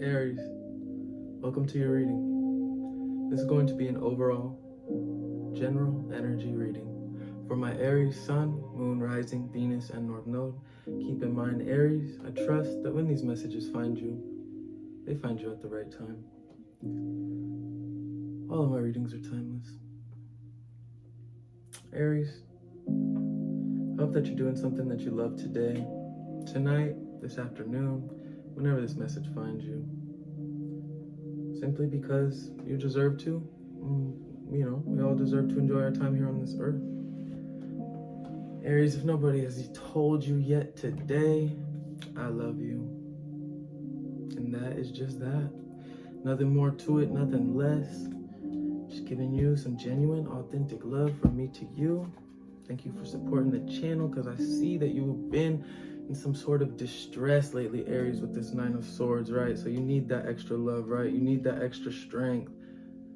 Aries, welcome to your reading. This is going to be an overall general energy reading for my Aries Sun, Moon, Rising, Venus, and North Node. Keep in mind, Aries, I trust that when these messages find you, they find you at the right time. All of my readings are timeless. Aries, I hope that you're doing something that you love today, tonight, this afternoon, whenever this message finds you. Simply because you deserve to. We all deserve to enjoy our time here on this earth. Aries, if nobody has told you yet today, I love you. And that is just that. Nothing more to it, nothing less. Just giving you some genuine, authentic love from me to you. Thank you for supporting the channel, because I see that you've been in some sort of distress lately, Aries, with this Nine of Swords, right? So you need that extra love, right? You need that extra strength.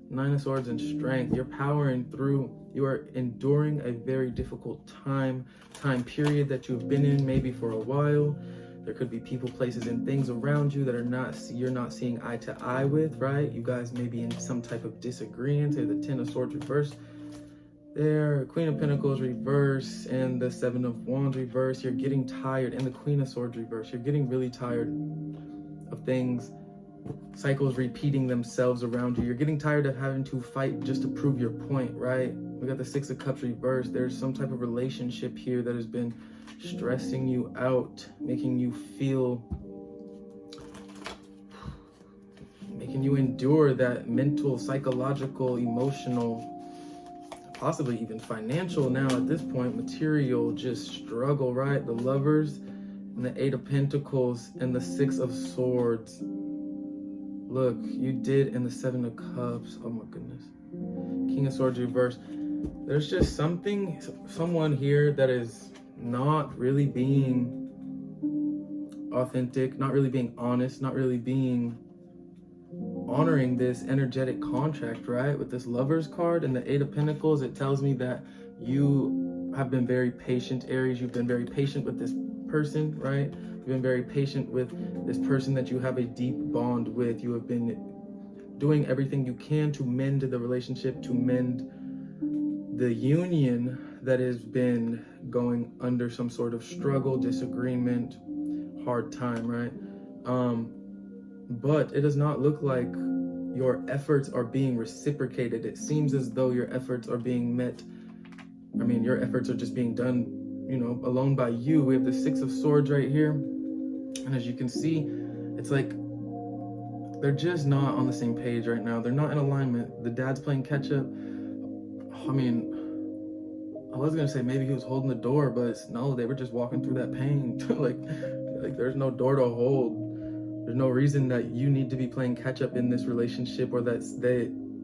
Nine of Swords and strength. You're powering through. You are enduring a very difficult time period that you've been in maybe for a while. There could be people, places, and things around you that you're not seeing eye to eye with, right? You guys may be in some type of disagreement. Say the Ten of Swords reverse there, Queen of Pentacles reverse, and the Seven of Wands reverse. You're getting tired, and the Queen of Swords reverse. You're getting really tired of things, cycles repeating themselves around you. You're getting tired of having to fight just to prove your point, right? We got the Six of Cups reverse. There's some type of relationship here that has been stressing you out, making you endure that mental, psychological, emotional, possibly even financial now at this point, material just struggle, right? The Lovers and the Eight of Pentacles and the Six of Swords. Look, you did in the Seven of Cups. Oh my goodness. King of Swords reverse. There's just someone here that is not really being authentic, not really being honest, not really being honoring this energetic contract, right? With this Lovers card and the Eight of Pentacles, it tells me that you have been very patient, Aries. You've been very patient with this person, right? You've been very patient with this person that you have a deep bond with. You have been doing everything you can to mend the relationship, to mend the union that has been going under some sort of struggle, disagreement, hard time, right? But it does not look like your efforts are being reciprocated. It seems as though your efforts are being met. I mean, your efforts are just being done, alone by you. We have the Six of Swords right here. And as you can see, it's like they're just not on the same page right now. They're not in alignment. The dad's playing catch up. I mean, I was gonna say maybe he was holding the door, but no, they were just walking through that pain. like there's no door to hold. There's no reason that you need to be playing catch up in this relationship, or that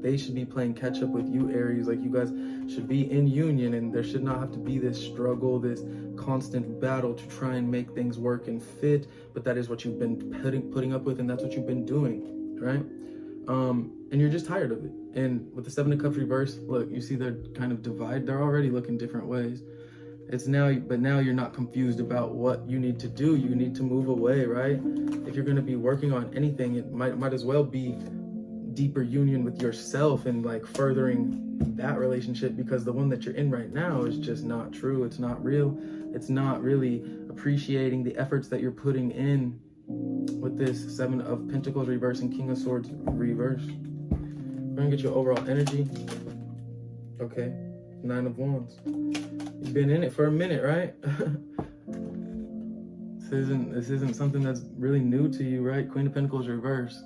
they should be playing catch up with you, Aries. Like, you guys should be in union, and there should not have to be this struggle, this constant battle to try and make things work and fit. But that is what you've been putting up with, and that's what you've been doing, right? And you're just tired of it. And with the Seven of Cups reverse, look, you see they're kind of divide. They're already looking different ways. Now you're not confused about what you need to do. You need to move away, right? If you're going to be working on anything, it might as well be deeper union with yourself and like furthering that relationship, because the one that you're in right now is just not true. It's not real. It's not really appreciating the efforts that you're putting in with this Seven of Pentacles reverse and King of Swords reverse. We're going to get your overall energy. Okay. Nine of Wands. You've been in it for a minute, right? This isn't something that's really new to you, right? Queen of Pentacles reverse.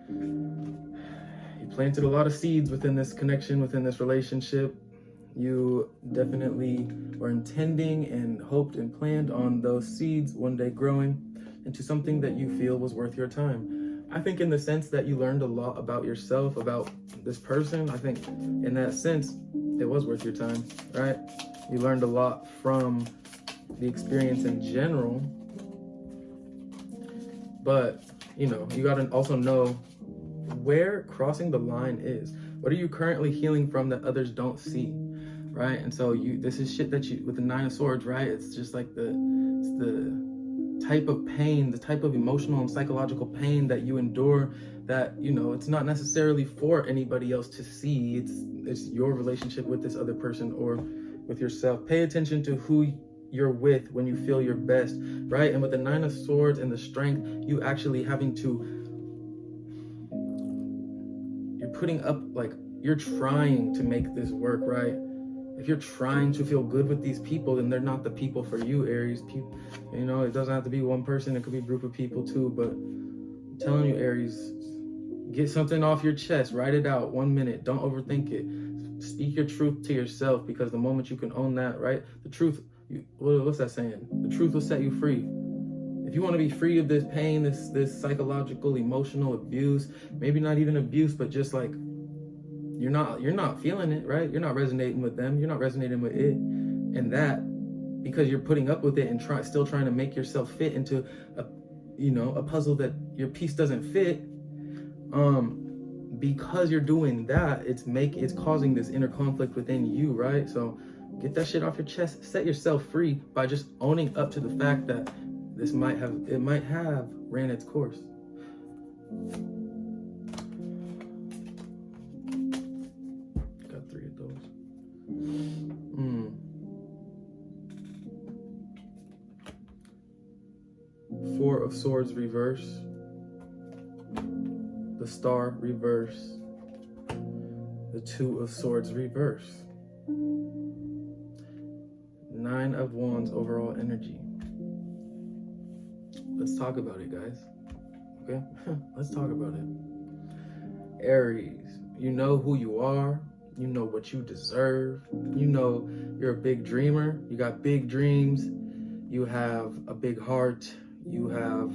You planted a lot of seeds within this connection, within this relationship. You definitely were intending and hoped and planned on those seeds one day growing into something that you feel was worth your time. I think in the sense that you learned a lot about yourself, about this person. I think in that sense, it was worth your time, right? You learned a lot from the experience in general, but you gotta also know where crossing the line is. What are you currently healing from that others don't see, right? And so this is shit that with the Nine of Swords, right? It's just like the type of pain, the type of emotional and psychological pain that you endure, that, you know, it's not necessarily for anybody else to see. It's your relationship with this other person or with yourself. Pay attention to who you're with when you feel your best, right? And with the Nine of Swords and the strength, you actually having to, you're putting up, like, you're trying to make this work, right? If you're trying to feel good with these people, then they're not the people for you, Aries. People, you know, it doesn't have to be one person. It could be a group of people too. But I'm telling you, Aries, get something off your chest. Write it out. 1 minute. Don't overthink it. Speak your truth to yourself, because the moment you can own that, right? The truth, what's that saying? The truth will set you free. If you want to be free of this pain, this psychological, emotional abuse, maybe not even abuse, but just like, you're not feeling it, right? You're not resonating with them. You're not resonating with it. And that, because you're putting up with it and still trying to make yourself fit into a puzzle that your piece doesn't fit. Because you're doing that, it's causing this inner conflict within you, right? So get that shit off your chest. Set yourself free by just owning up to the fact that it might have ran its course. Got 3 of those. Four of Swords reverse. The Star reverse. The Two of Swords reverse. 9 of Wands overall energy. Let's talk about it, guys. Okay? Let's talk about it. Aries, you know who you are. You know what you deserve. You know you're a big dreamer. You got big dreams. You have a big heart. You have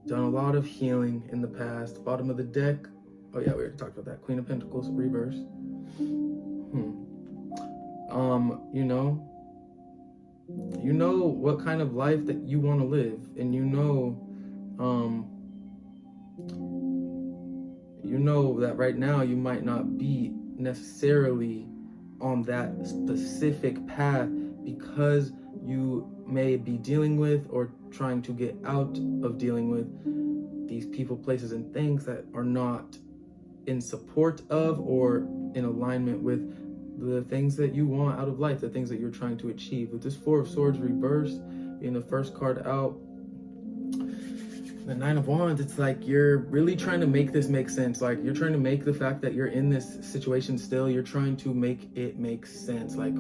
done a lot of healing in the past. Bottom of the deck. Oh yeah, we already talked about that. Queen of Pentacles reverse. You know what kind of life that you want to live, and you know that right now you might not be necessarily on that specific path, because you may be dealing with or trying to get out of dealing with these people, places, and things that are not in support of or in alignment with the things that you want out of life, the things that you're trying to achieve. With this Four of Swords reverse being the first card out, the Nine of Wands, it's like you're really trying to make this make sense. Like, you're trying to make the fact that you're in this situation still, you're trying to make it make sense. Like,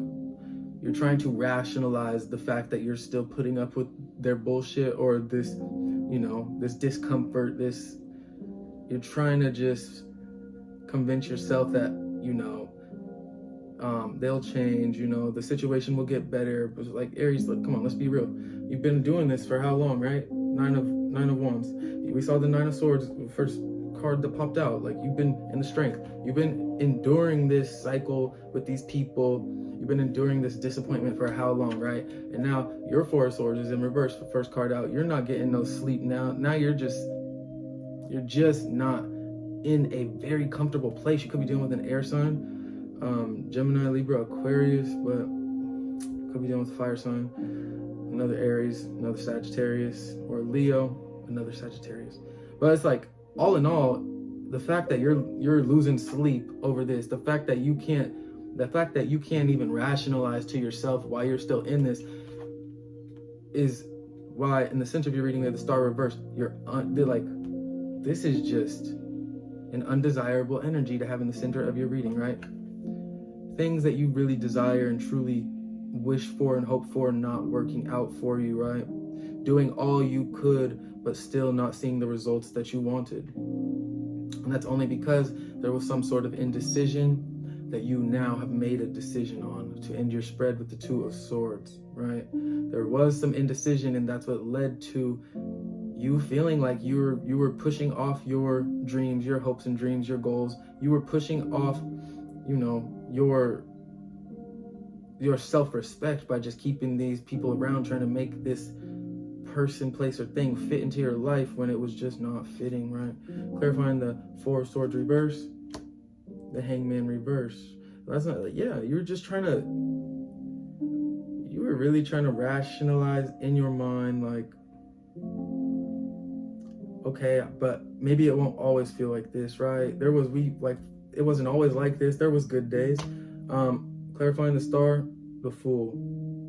you're trying to rationalize the fact that you're still putting up with their bullshit, or this, this discomfort, you're trying to just convince yourself that, they'll change, the situation will get better. But like, Aries, look, come on, let's be real. You've been doing this for how long, right? Nine of Wands. We saw the Nine of Swords, the first card that popped out. Like, you've been in the strength. You've been enduring this cycle with these people. You've been enduring this disappointment for how long, right? And now your Four of Swords is in reverse, the first card out. You're not getting no sleep now. Now you're just not in a very comfortable place. You could be dealing with an air sign, Gemini, Libra, Aquarius, but could be dealing with a fire sign, another Aries, another Sagittarius, or Leo, another Sagittarius. But it's like, all in all, the fact that you're losing sleep over this, the fact that you can't even rationalize to yourself why you're still in this, is why in the center of your reading, we have the Star reversed. They're like, this is just an undesirable energy to have in the center of your reading, right? Things that you really desire and truly wish for and hope for not working out for you, right? Doing all you could, but still not seeing the results that you wanted. And that's only because there was some sort of indecision that you now have made a decision on to end your spread with the Two of Swords, right? There was some indecision, and that's what led to you feeling like you were pushing off your dreams, your hopes and dreams, your goals. You were pushing off, your self-respect by just keeping these people around, trying to make this person, place, or thing fit into your life when it was just not fitting, right? Clarifying the Four of Swords reverse, the Hangman reverse. That's not like, yeah, you were really trying to rationalize in your mind, like, Okay, but maybe it won't always feel like this, right? It wasn't always like this. There was good days. Clarifying the star, the Fool,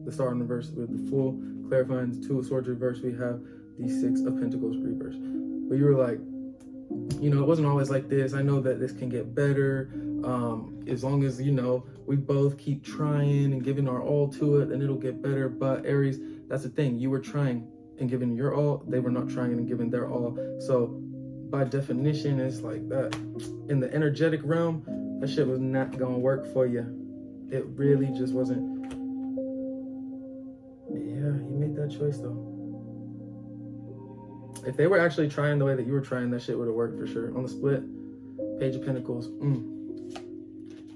the star in reverse with the Fool. Clarifying the Two of Swords reverse, we have the Six of Pentacles reverse. But you were like, it wasn't always like this. I know that this can get better. As long as, we both keep trying and giving our all to it, then it'll get better. But Aries, that's the thing. You were trying and giving your all. They were not trying and giving their all. So by definition, it's like that. In the energetic realm, that shit was not going to work for you. It really just wasn't. Yeah, you made that choice though. If they were actually trying the way that you were trying, that shit would have worked for sure. On the split, Page of Pentacles,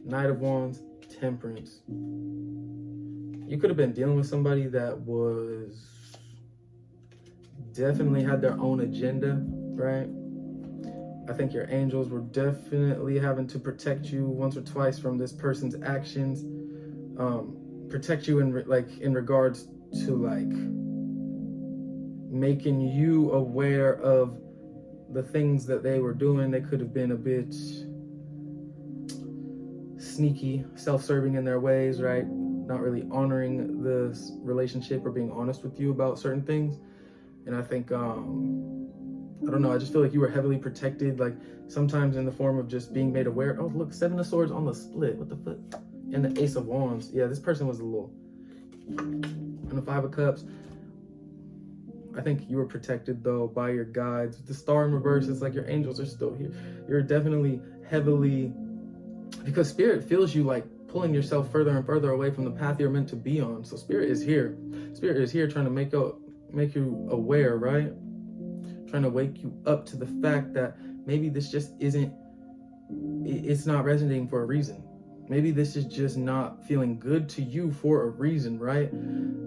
Knight of Wands, Temperance. You could have been dealing with somebody that was definitely had their own agenda, right? I think your angels were definitely having to protect you once or twice from this person's actions. Protect you in regards to making you aware of the things that they were doing. They could have been a bit sneaky, self-serving in their ways, right? Not really honoring the relationship or being honest with you about certain things. And I think, I don't know, I just feel like you were heavily protected, like sometimes in the form of just being made aware. Oh, look, Seven of Swords on the split. What the fuck? And the Ace of Wands. Yeah, this person was a little. And the Five of Cups. I think you were protected though by your guides. The Star in reverse, it's like your angels are still here. You're definitely heavily, because Spirit feels you like pulling yourself further and further away from the path you're meant to be on. So Spirit is here. Spirit is here trying to make you aware, right? Trying to wake you up to the fact that maybe this just it's not resonating for a reason. Maybe this is just not feeling good to you for a reason, right?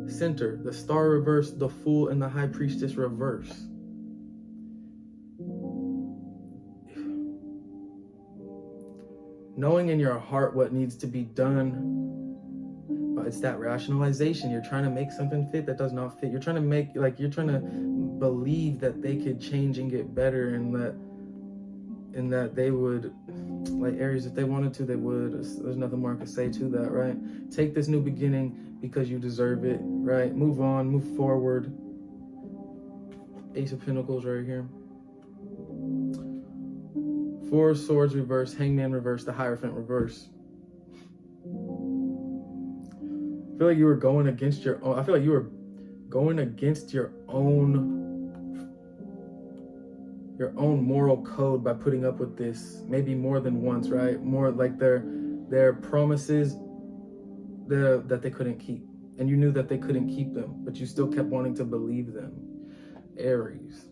Center, the Star reverse, the Fool, and the High Priestess reverse. Knowing in your heart what needs to be done, it's that rationalization. You're trying to make something fit that does not fit. You're trying to believe that they could change and get better, and that they would, like Aries, if they wanted to, they would. There's nothing more I can say to that, right? Take this new beginning because you deserve it, right? Move on, move forward. Ace of Pentacles right here. Four of Swords reverse, Hangman reverse, the Hierophant reverse. I feel like you were going against your own. I feel like you were going against your own moral code by putting up with this, maybe more than once, right? More like their promises that they couldn't keep, and you knew that they couldn't keep them, but you still kept wanting to believe them. Aries.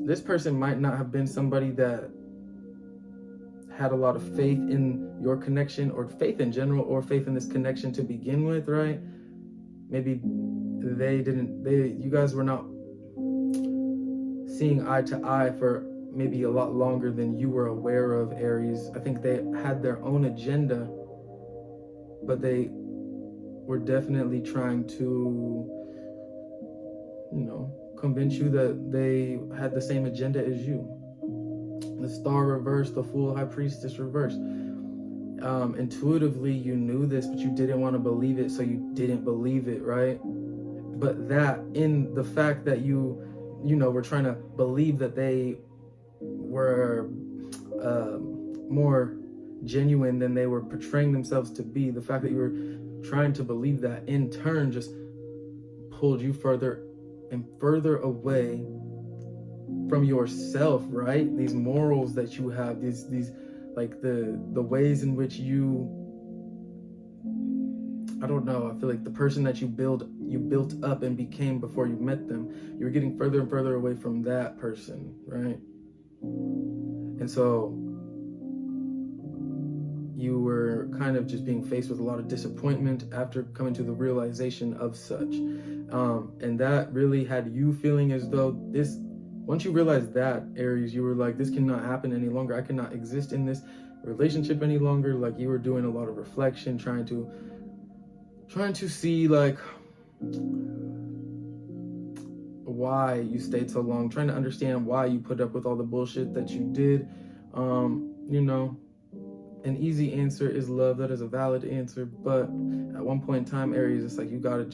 This person might not have been somebody that had a lot of faith in your connection, or faith in general, or faith in this connection to begin with, right? Maybe you guys were not seeing eye to eye for maybe a lot longer than you were aware of, Aries. I think they had their own agenda, but they were definitely trying to, convince you that they had the same agenda as you. The Star reverse, the Fool, High Priestess reverse. Intuitively, you knew this, but you didn't want to believe it, so you didn't believe it, right? But that, in the fact that you were trying to believe that they were more genuine than they were portraying themselves to be, the fact that you were trying to believe that, in turn, just pulled you further and further away from yourself, right? These morals that you have, these like the ways in which you, I don't know, I feel like the person that you built up and became before you met them, you were getting further and further away from that person, right? And so you were kind of just being faced with a lot of disappointment after coming to the realization of such. And that really had you feeling as though this, once you realized that, Aries, you were like, this cannot happen any longer. I cannot exist in this relationship any longer. Like, you were doing a lot of reflection, trying to see, like, why you stayed so long, trying to understand why you put up with all the bullshit that you did. You know, an easy answer is love. That is a valid answer, but at one point in time, Aries, it's like you gotta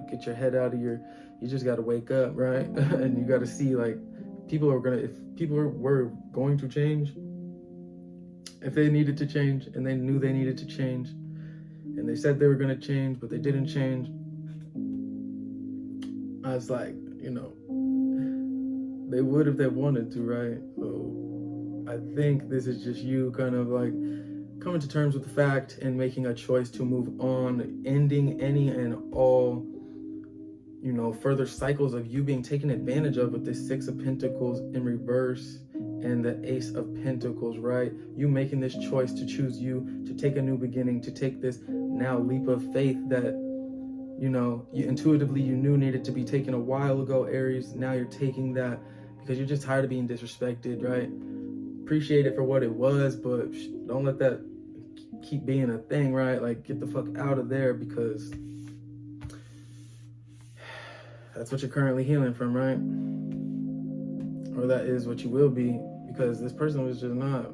get your head out of you just gotta wake up, right? And you gotta see, like, if people were going to change, if they needed to change and they knew they needed to change and they said they were gonna change but they didn't change, I was like, they would if they wanted to, right? So I think this is just you kind of like coming to terms with the fact and making a choice to move on, ending any and all, further cycles of you being taken advantage of with this Six of Pentacles in reverse and the Ace of Pentacles, right? You making this choice to choose you, to take a new beginning, to take this now leap of faith that, you intuitively you knew needed to be taken a while ago, Aries. Now you're taking that because you're just tired of being disrespected, right? Appreciate it for what it was, but don't let that keep being a thing, right? Like, get the fuck out of there, because that's what you're currently healing from, right? Or that is what you will be, because this person was just not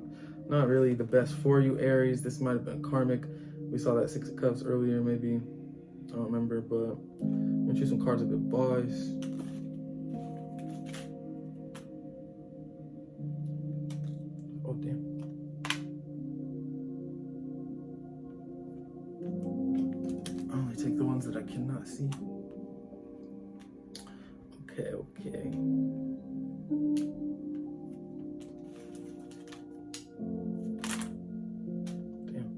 really the best for you, Aries. This might have been karmic. We saw that Six of Cups earlier, maybe. I don't remember, but I'm gonna choose some cards of advice. Oh, damn. I only take the ones that I cannot see. Okay. Damn.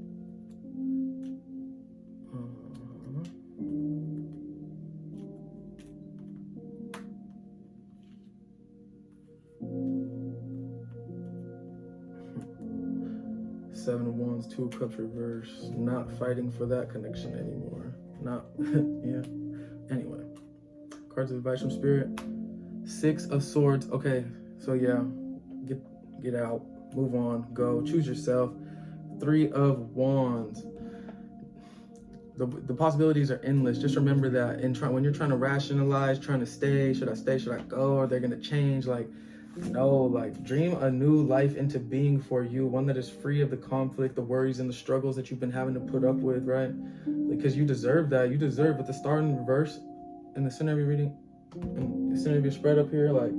7 of Wands, 2 of Cups reverse. Not fighting for that connection anymore. Not, yeah. Anyway, cards of advice from Spirit. 6 of Swords. Okay, so yeah, get out, move on, go, choose yourself. 3 of Wands. The possibilities are endless. Just remember that when you're trying to rationalize, trying to stay, should I stay, should I go, are they gonna change? Like, no, like, dream a new life into being for you, one that is free of the conflict, the worries, and the struggles that you've been having to put up with, right? Because you deserve that. You deserve, with the star in reverse in the center of your reading, in the center of your spread up here, like,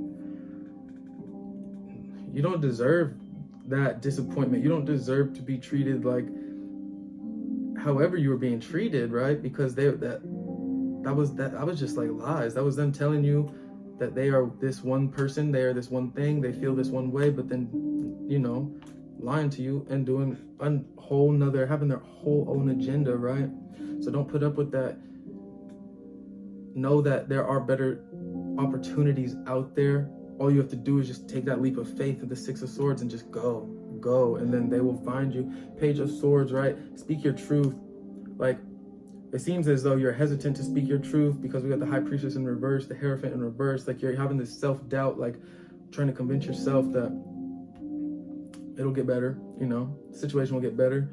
you don't deserve that disappointment. You don't deserve to be treated like however you were being treated, right? Because that was just like lies. That was them telling you that they are this one person, they are this one thing, they feel this one way, but then, lying to you and doing having their whole own agenda, right? So don't put up with that. Know that there are better opportunities out there. All you have to do is just take that leap of faith with the 6 of Swords and just go, and then they will find you. Page of Swords, right? Speak your truth. Like, it seems as though you're hesitant to speak your truth because we got the High Priestess in reverse, the Hierophant in reverse. Like, you're having this self-doubt, like trying to convince yourself that it'll get better, the situation will get better.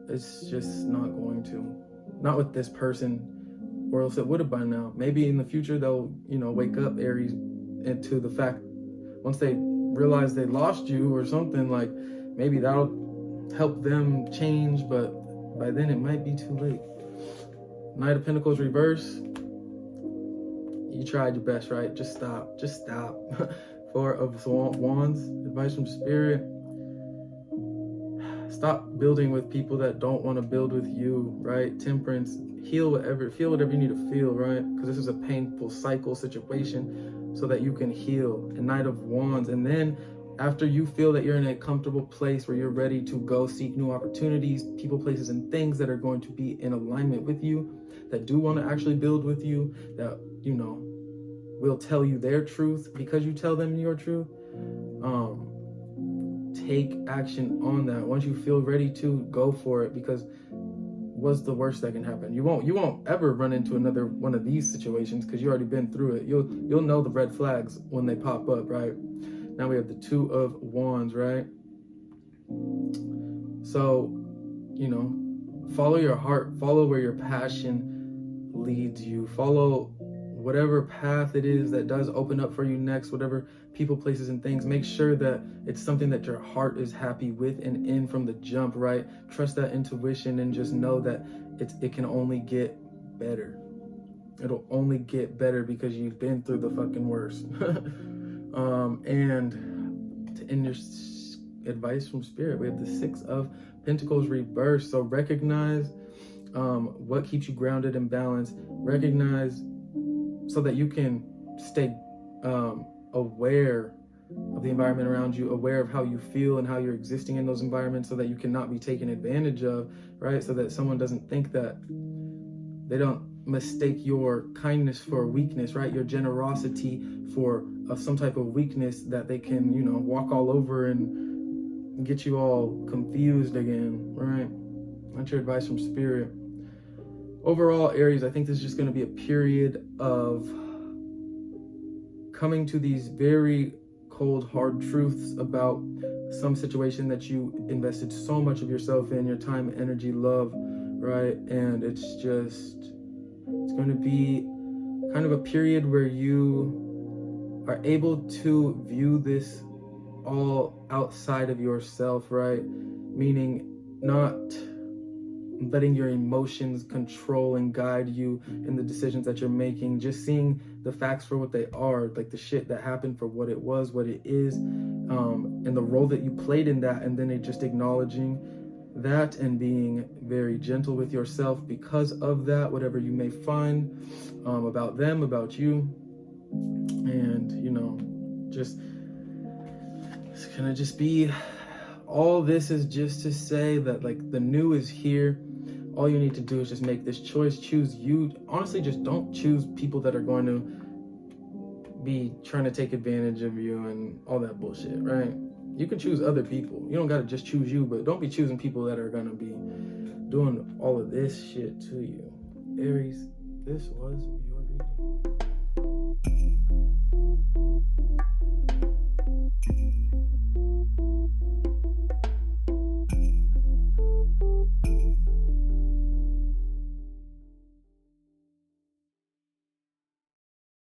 It's just not going to. Not with this person, or else it would have by now. Maybe in the future they'll, wake up, Aries, into the fact, once they realize they lost you or something, like, maybe that'll help them change, but by then it might be too late. Knight of Pentacles reverse. You tried your best, right? Just stop. 4 of Wands, advice from Spirit. Stop building with people that don't want to build with you, right? Temperance. Feel whatever you need to feel, right? Because this is a painful cycle situation, so that you can heal. And Knight of Wands. And then after you feel that you're in a comfortable place where you're ready to go seek new opportunities, people, places, and things that are going to be in alignment with you, that do want to actually build with you, that, will tell you their truth because you tell them your truth. Take action on that. Once you feel ready to, go for it, because what's the worst that can happen? You won't ever run into another one of these situations because you already been through it. You'll know the red flags when they pop up, right? Now we have the 2 of Wands, right? So, follow your heart, follow where your passion leads you, follow whatever path it is that does open up for you next, whatever people, places, and things, make sure that it's something that your heart is happy with and in from the jump, right? Trust that intuition and just know that it can only get better. It'll only get better because you've been through the fucking worst. And to end your advice from Spirit, we have the 6 of Pentacles reversed. So recognize what keeps you grounded and balanced. Recognize so that you can stay aware of the environment around you, aware of how you feel and how you're existing in those environments, so that you cannot be taken advantage of, right? So that someone doesn't think that, they don't mistake your kindness for weakness, right? Your generosity for some type of weakness that they can, walk all over and get you all confused again, right? That's your advice from Spirit. Overall, Aries, I think this is just going to be a period of coming to these very cold, hard truths about some situation that you invested so much of yourself in, your time, energy, love, right? And it's going to be kind of a period where you are able to view this all outside of yourself, right? Meaning not letting your emotions control and guide you in the decisions that you're making, just seeing the facts for what they are, like the shit that happened for what it was, what it is, and the role that you played in that, and then just acknowledging that and being very gentle with yourself because of that, whatever you may find about them, about you. And just it's gonna just be, all this is just to say that, like, the new is here. All you need to do is just make this choice, choose you. Honestly, just don't choose people that are going to be trying to take advantage of you and all that bullshit, right? You can choose other people. You don't got to just choose you, but don't be choosing people that are going to be doing all of this shit to you. Aries, this was your reading.